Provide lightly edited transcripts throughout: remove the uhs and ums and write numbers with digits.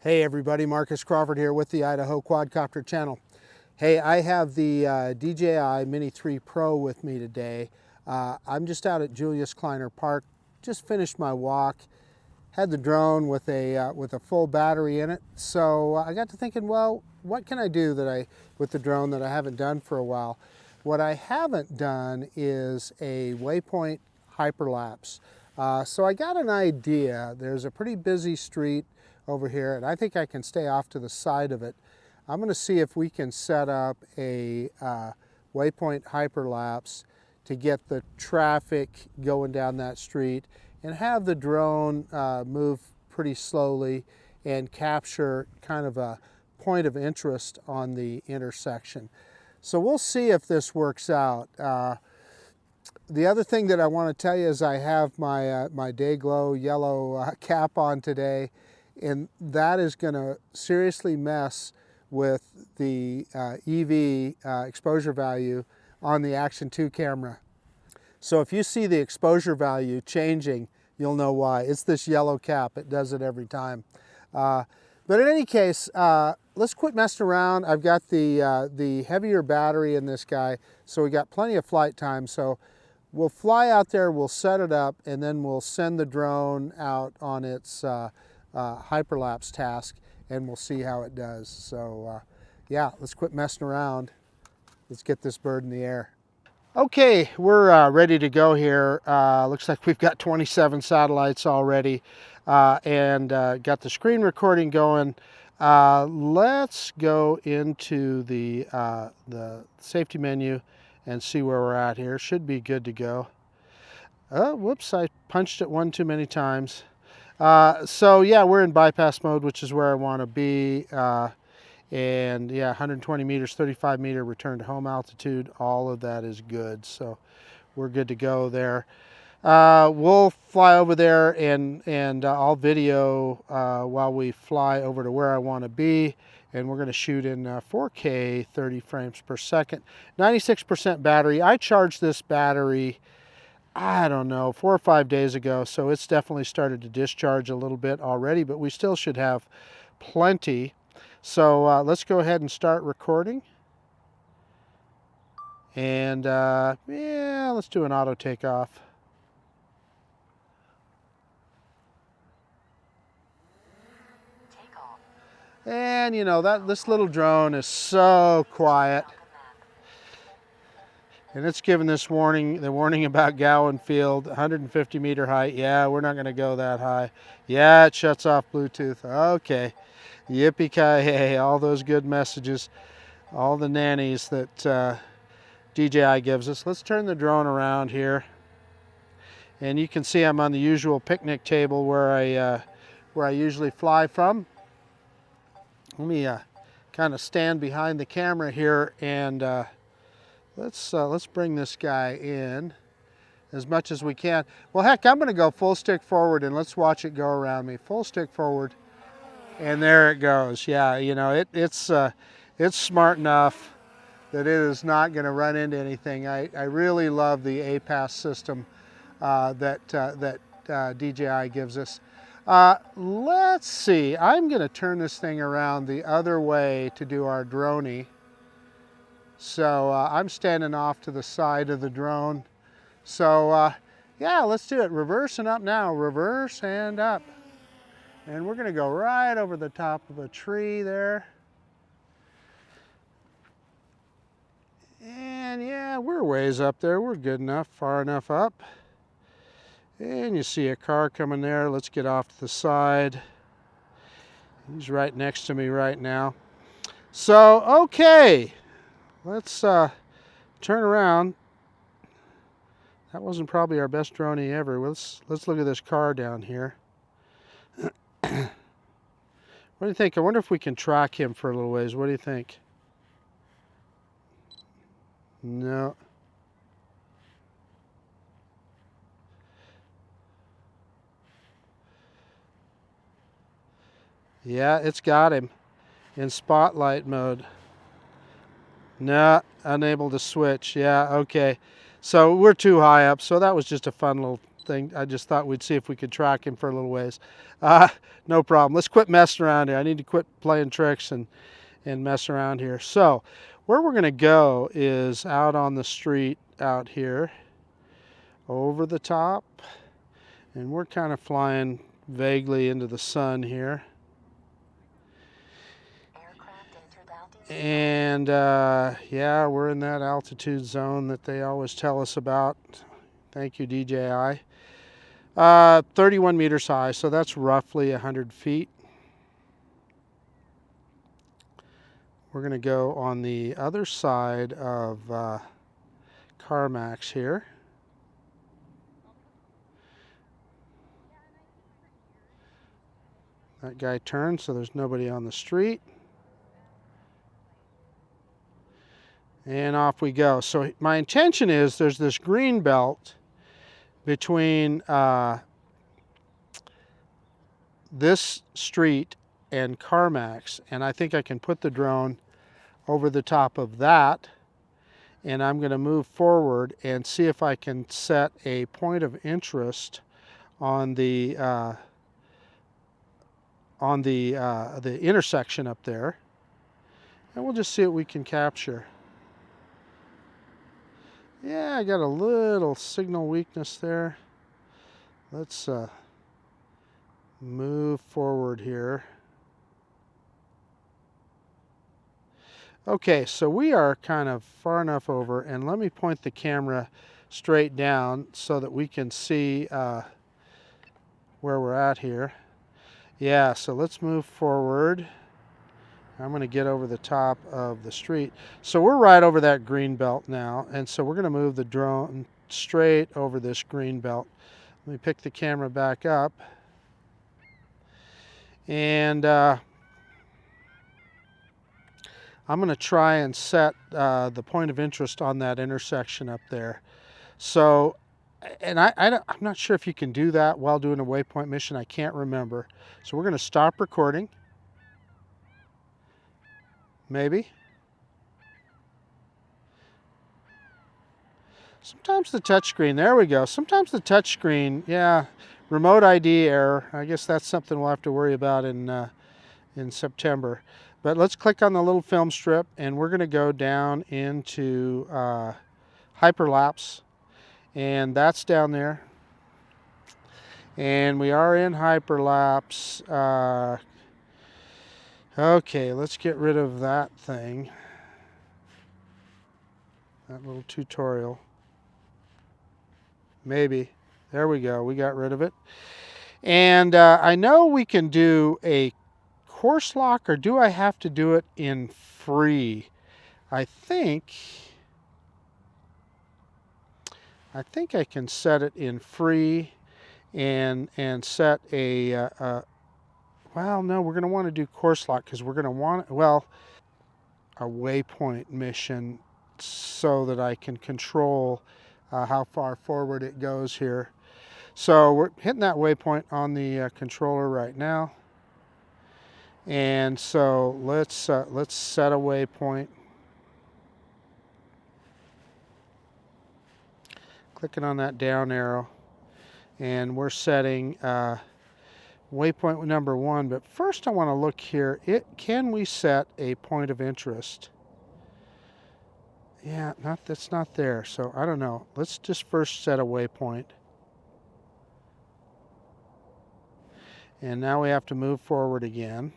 Hey everybody, Marcus Crawford here with the Idaho Quadcopter channel. Hey, I have the DJI Mini 3 Pro with me today. I'm just out at Julius Kleiner Park, just finished my walk, had the drone with a full battery in it. So I got to thinking, well, what can I do with the drone that I haven't done for a while? What I haven't done is a waypoint hyperlapse. So I got an idea. There's a pretty busy street over here, and I think I can stay off to the side of it. I'm going to see if we can set up a waypoint hyperlapse to get the traffic going down that street and have the drone move pretty slowly and capture kind of a point of interest on the intersection. So we'll see if this works out. The other thing that I want to tell you is I have my Dayglow yellow cap on today, and that is going to seriously mess with the EV exposure value on the Action 2 camera. So if you see the exposure value changing, you'll know why. It's this yellow cap. It does it every time. But in any case, let's quit messing around. I've got the heavier battery in this guy, so we got plenty of flight time. So we'll fly out there, we'll set it up, and then we'll send the drone out on its hyperlapse task, and we'll see how it does. So yeah, let's quit messing around. Let's get this bird in the air. Okay, we're ready to go here. Looks like we've got 27 satellites already, and got the screen recording going. Let's go into the safety menu and see where we're at here. Should be good to go. Whoops, I punched it one too many times. So yeah, we're in bypass mode, which is where I want to be. And yeah, 120 meters, 35 meter return to home altitude. All of that is good. So we're good to go there. We'll fly over there and I'll video while we fly over to where I want to be. And we're going to shoot in 4K, 30 frames per second. 96% battery. I charged this battery, I don't know, 4 or 5 days ago, so it's definitely started to discharge a little bit already, but we still should have plenty. So let's go ahead and start recording. And yeah, let's do an auto takeoff. And you know, this little drone is so quiet. And it's given this warning, the warning about Gowan Field, 150 meter height. Yeah, we're not going to go that high. Yeah, it shuts off Bluetooth. Okay. Yippee-ki-yay, all those good messages, all the nannies that DJI gives us. Let's turn the drone around here. And you can see I'm on the usual picnic table where I usually fly from. Let me kind of stand behind the camera here, and let's bring this guy in as much as we can. Well, heck, I'm going to go full stick forward and let's watch it go around me. Full stick forward, and there it goes. Yeah, you know, it's smart enough that it is not going to run into anything. I really love the APAS system that DJI gives us. Let's see, I'm going to turn this thing around the other way to do our droney. So I'm standing off to the side of the drone. So yeah, let's do it. Reverse and up now. Reverse and up. And we're going to go right over the top of a tree there. And yeah, we're ways up there. We're good enough, far enough up. And you see a car coming there. Let's get off to the side. He's right next to me right now. So, okay. Let's turn around. That wasn't probably our best droney ever. Let's look at this car down here. What do you think? I wonder if we can track him for a little ways. What do you think? No. Yeah, it's got him in spotlight mode. No, unable to switch. Yeah, okay. So we're too high up, so that was just a fun little thing. I just thought we'd see if we could track him for a little ways. No problem. Let's quit messing around here. I need to quit playing tricks and mess around here. So where we're going to go is out on the street out here over the top, and we're kind of flying vaguely into the sun here. And yeah, we're in that altitude zone that they always tell us about. Thank you, DJI. 31 meters high, so that's roughly 100 feet. We're going to go on the other side of CarMax here. That guy turned, so there's nobody on the street. And off we go. So my intention is there's this green belt between this street and CarMax, and I think I can put the drone over the top of that, and I'm going to move forward and see if I can set a point of interest on the intersection up there, and we'll just see what we can capture. Yeah, I got a little signal weakness there. Let's move forward here. Okay, so we are kind of far enough over, and let me point the camera straight down so that we can see where we're at here. Yeah, so let's move forward. I'm going to get over the top of the street. So we're right over that green belt now, and so we're going to move the drone straight over this green belt. Let me pick the camera back up. And I'm going to try and set the point of interest on that intersection up there. So, and I'm not sure if you can do that while doing a waypoint mission. I can't remember. So we're going to stop recording. Maybe. Sometimes the touchscreen, there we go. Sometimes the touchscreen, yeah, remote ID error. I guess that's something we'll have to worry about in September. But let's click on the little film strip, and we're going to go down into HyperLapse, and that's down there. And we are in HyperLapse. Okay, let's get rid of that thing. That little tutorial. Maybe. There we go. We got rid of it. And I know we can do a course lock, or do I have to do it in free? I think I can set it in free and set a well, no, we're going to want to do course lock because we're going to want, well, a waypoint mission so that I can control how far forward it goes here. So we're hitting that waypoint on the controller right now. And so let's set a waypoint. Clicking on that down arrow, and we're setting waypoint number 1. But first I want to look here. Can we set a point of interest? Yeah, that's not there. So I don't know. Let's just first set a waypoint. And now we have to move forward again.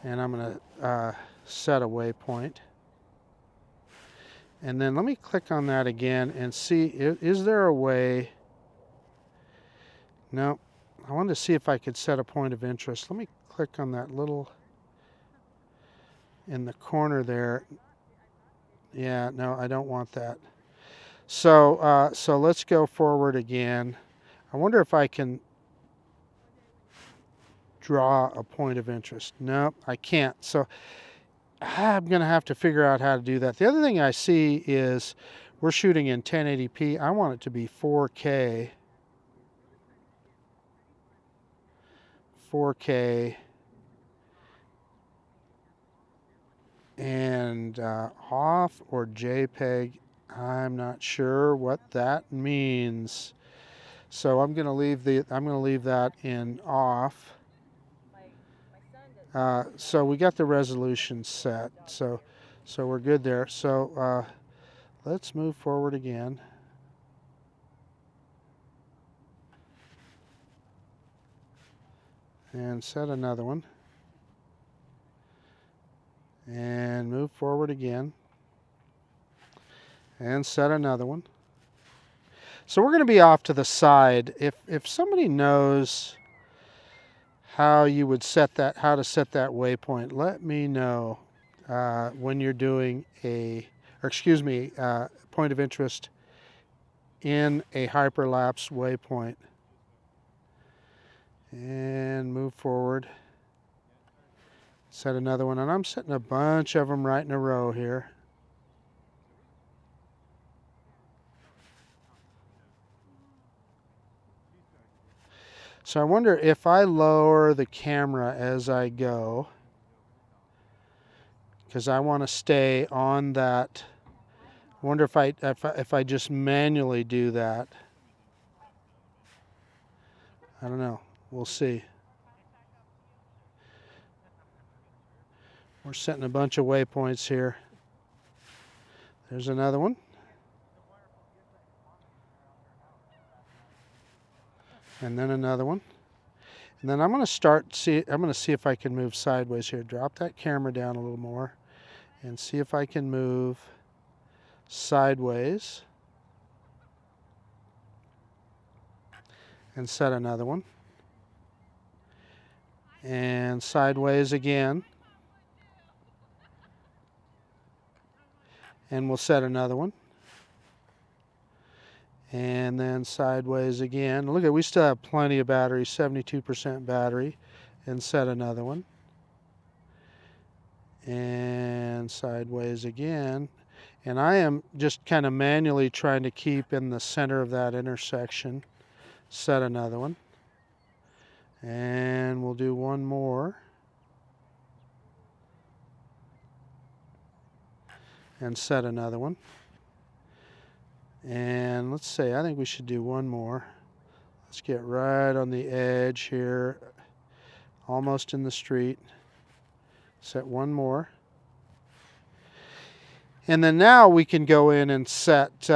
And I'm going to set a waypoint. And then let me click on that again and see, is there a way? No, I wanted to see if I could set a point of interest. Let me click on that little in the corner there. Yeah, no, I don't want that. So, so let's go forward again. I wonder if I can draw a point of interest. No, I can't. So I'm going to have to figure out how to do that. The other thing I see is we're shooting in 1080p. I want it to be 4K. 4K. And and off or JPEG. I'm not sure what that means. So I'm going to leave that in off. So we got the resolution set. So we're good there. So let's move forward again. And set another one. And move forward again. And set another one. So we're going to be off to the side. If somebody knows how you would set that, how to set that waypoint, let me know when you're doing point of interest in a HyperLapse waypoint. And move forward. Set another one, and I'm setting a bunch of them right in a row here. So I wonder if I lower the camera as I go, because I want to stay on that. I wonder if I just manually do that. I don't know. We'll see. We're setting a bunch of waypoints here. There's another one. And then another one. And then I'm going to see if I can move sideways here. Drop that camera down a little more and see if I can move sideways. And set another one. And sideways again. And we'll set another one. And then sideways again. Look at, we still have plenty of battery, 72% battery. And set another one. And sideways again. And I am just kind of manually trying to keep in the center of that intersection. Set another one. And we'll do one more. And set another one. And let's say, I think we should do one more. Let's get right on the edge here, almost in the street. Set one more. And then now we can go in and set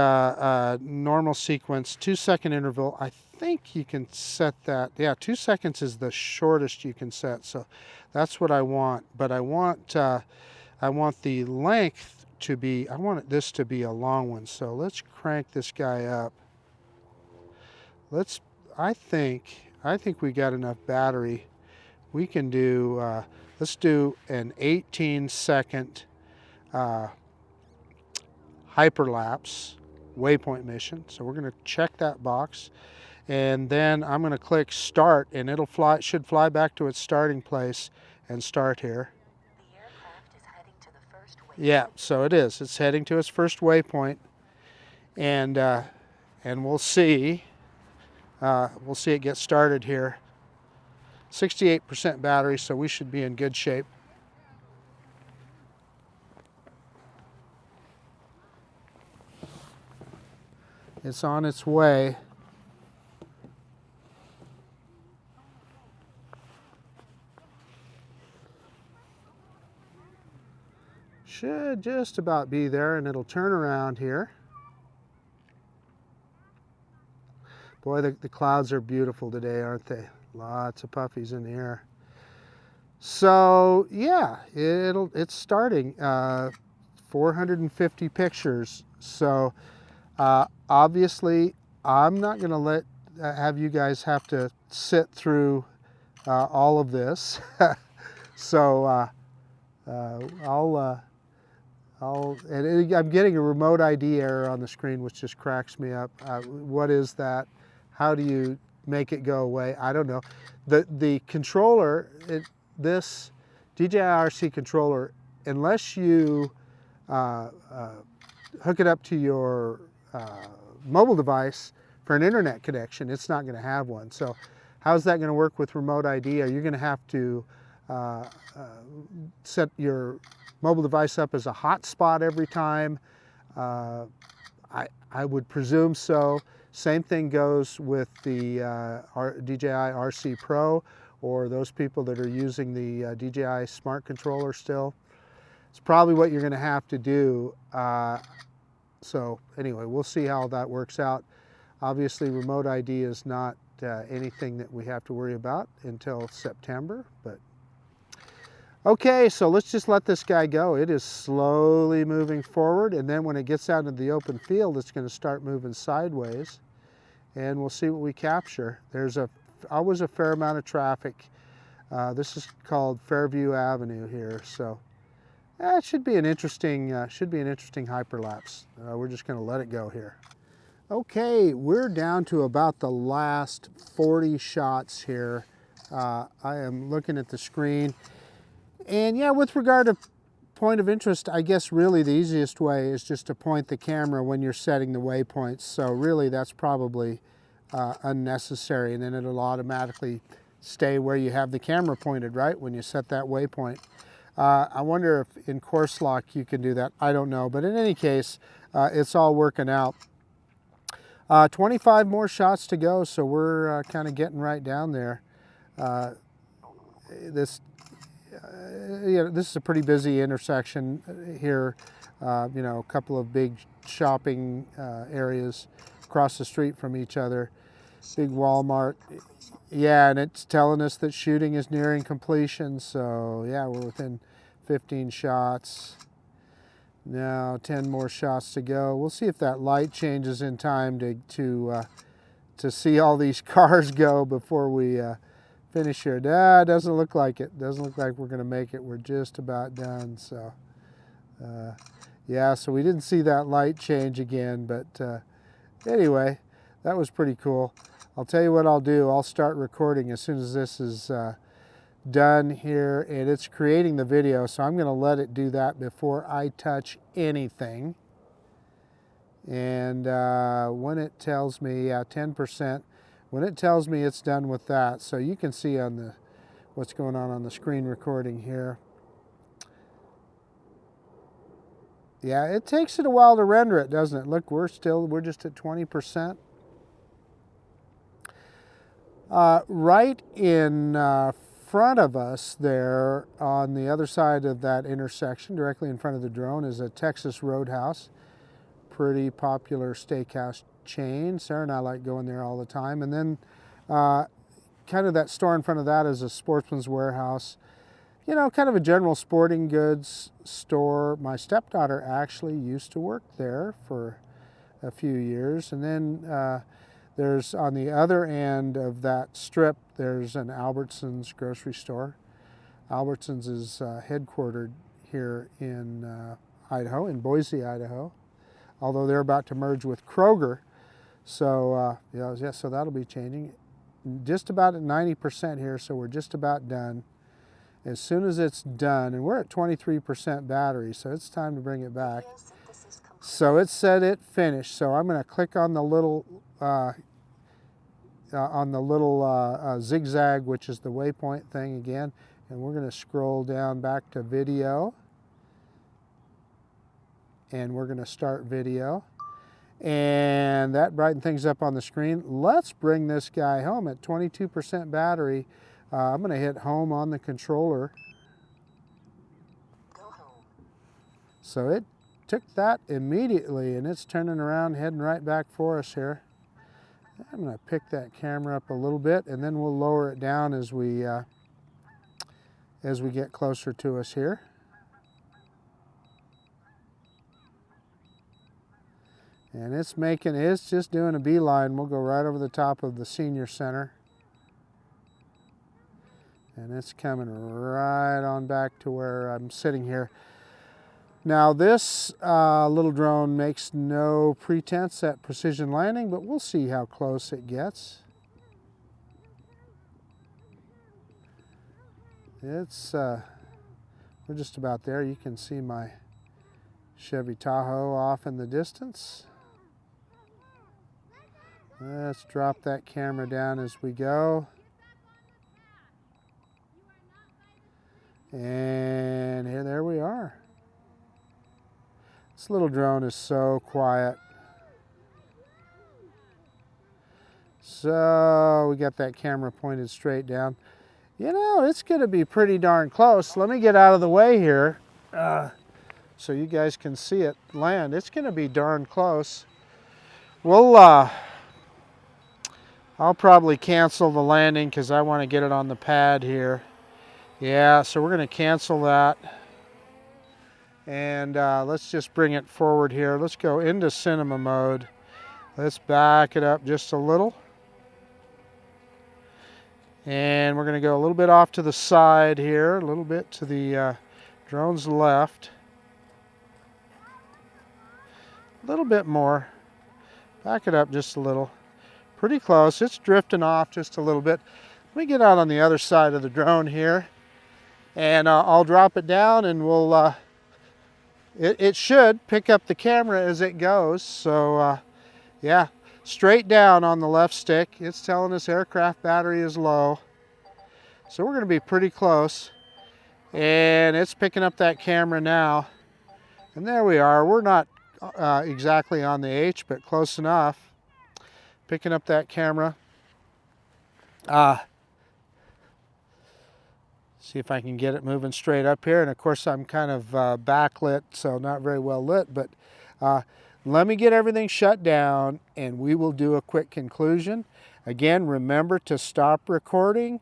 normal sequence, 2-second interval. I think you can set that. Yeah, 2 seconds is the shortest you can set. So that's what I want. But I want the length to be, I want this to be a long one. So let's crank this guy up. I think we got enough battery. We can do, let's do an 18-second HyperLapse waypoint mission. So we're going to check that box. And then I'm going to click start, and should fly back to its starting place and start here. Yeah, so it is. It's heading to its first waypoint, and we'll see it get started here. 68% battery, so we should be in good shape. It's on its way. Should just about be there, and it'll turn around here. Boy, the clouds are beautiful today, aren't they? Lots of puffies in the air. So yeah, it's starting. 450 pictures. So obviously, I'm not going to have you guys have to sit through all of this. So I'm getting a remote ID error on the screen, which just cracks me up. What is that? How do you make it go away? I don't know. The controller, this DJI RC controller, unless you hook it up to your mobile device for an internet connection, it's not going to have one. So how's that going to work with remote ID? Are you going to have to set your mobile device up as a hotspot every time? I would presume so. Same thing goes with the DJI RC Pro, or those people that are using the DJI Smart Controller still. It's probably what you're going to have to do. So anyway, we'll see how that works out. Obviously, remote ID is not anything that we have to worry about until September, but okay, so let's just let this guy go. It is slowly moving forward, and then when it gets out into the open field, it's going to start moving sideways, and we'll see what we capture. There's always a fair amount of traffic. This is called Fairview Avenue here, so it should be an interesting hyperlapse. We're just going to let it go here. Okay, we're down to about the last 40 shots here. I am looking at the screen. And yeah, with regard to point of interest, I guess really the easiest way is just to point the camera when you're setting the waypoints. So really that's probably unnecessary, and then it'll automatically stay where you have the camera pointed, right, when you set that waypoint. I wonder if in course lock you can do that. I don't know, but in any case, it's all working out. 25 more shots to go, so we're kind of getting right down there. This is a pretty busy intersection here. You know, a couple of big shopping areas across the street from each other. Big Walmart. Yeah, and it's telling us that shooting is nearing completion. So yeah, we're within 15 shots. Now 10 more shots to go. We'll see if that light changes in time to see all these cars go before we finish here. Nah, it doesn't look like it. Doesn't look like we're going to make it. We're just about done. So yeah, so we didn't see that light change again, but anyway, that was pretty cool. I'll tell you what I'll do. I'll start recording as soon as this is done here, and it's creating the video, so I'm going to let it do that before I touch anything. And when it tells me, yeah, 10%, when it tells me it's done with that, so you can see on what's going on the screen recording here. Yeah, it takes it a while to render it, doesn't it? Look, we're just at 20%. Right in front of us there, on the other side of that intersection, directly in front of the drone, is a Texas Roadhouse. Pretty popular steakhouse chain. Sarah and I like going there all the time. And then kind of that store in front of that is a Sportsman's Warehouse. You know, kind of a general sporting goods store. My stepdaughter actually used to work there for a few years. And then there's, on the other end of that strip, there's an Albertsons grocery store. Albertsons is headquartered here in Idaho, in Boise, Idaho, although they're about to merge with Kroger. So, yeah, so that'll be changing. Just about at 90% here, so we're just about done. As soon as it's done, and we're at 23% battery, so it's time to bring it back. So it said it finished, so I'm going to click on the little zigzag, which is the waypoint thing again, and we're going to scroll down back to video, and we're going to start video, and that brightened things up on the screen. Let's bring this guy home at 22% battery. I'm going to hit home on the controller. Go home. So it took that immediately, and it's turning around, heading right back for us here. I'm going to pick that camera up a little bit, and then we'll lower it down as we get closer to us here. And it's just doing a beeline. We'll go right over the top of the senior center. And it's coming right on back to where I'm sitting here. Now this little drone makes no pretense at precision landing, but we'll see how close it gets. It's, we're just about there. You can see my Chevy Tahoe off in the distance. Let's drop that camera down as we go. And there we are. This little drone is so quiet. So we got that camera pointed straight down. You know, it's going to be pretty darn close. Let me get out of the way here so you guys can see it land. It's going to be darn close. We'll, I'll probably cancel the landing because I want to get it on the pad here. Yeah, so we're going to cancel that. And let's just bring it forward here. Let's go into cinema mode. Let's back it up just a little. And we're going to go a little bit off to the side here, a little bit to the drone's left. A little bit more. Back it up just a little. Pretty close. It's drifting off just a little bit. Let me get out on the other side of the drone here. And I'll drop it down and we'll... It should pick up the camera as it goes. So yeah, straight down on the left stick. It's telling us aircraft battery is low. So we're going to be pretty close. And it's picking up that camera now. And there we are. We're not exactly on the H, but close enough. Picking up that camera. See if I can get it moving straight up here. And of course I'm kind of backlit, so not very well lit, but let me get everything shut down and we will do a quick conclusion. Again, remember to stop recording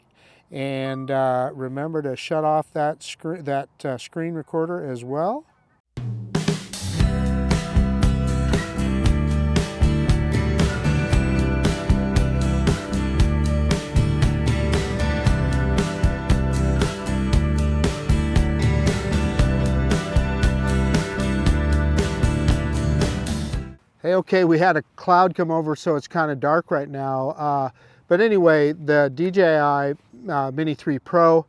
and remember to shut off that screen recorder as well. Hey, okay, we had a cloud come over, so it's kind of dark right now. But anyway, the DJI Mini 3 Pro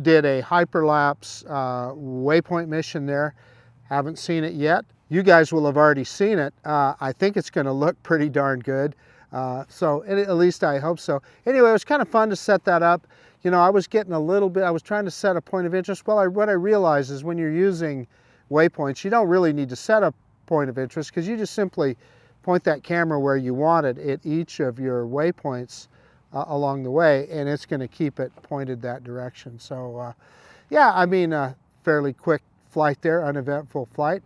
did a HyperLapse waypoint mission there. Haven't seen it yet. You guys will have already seen it. I think it's going to look pretty darn good. So at least I hope so. Anyway, it was kind of fun to set that up. You know, I was getting a little bit, I was trying to set a point of interest. Well, what I realized is when you're using waypoints, you don't really need to set a point of interest because you just simply point that camera where you want it at each of your waypoints along the way, and it's going to keep it pointed that direction. So yeah, I mean, a fairly quick flight there, uneventful flight.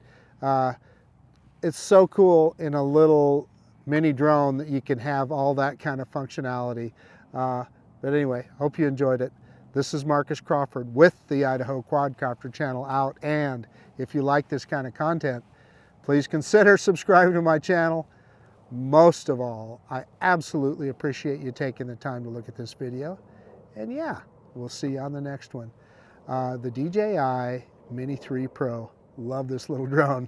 It's so cool in a little mini drone that you can have all that kind of functionality. But anyway, hope you enjoyed it. This is Marcus Crawford with the Idaho Quadcopter channel out, and if you like this kind of content, please consider subscribing to my channel. Most of all, I absolutely appreciate you taking the time to look at this video. And yeah, we'll see you on the next one. The DJI Mini 3 Pro. Love this little drone.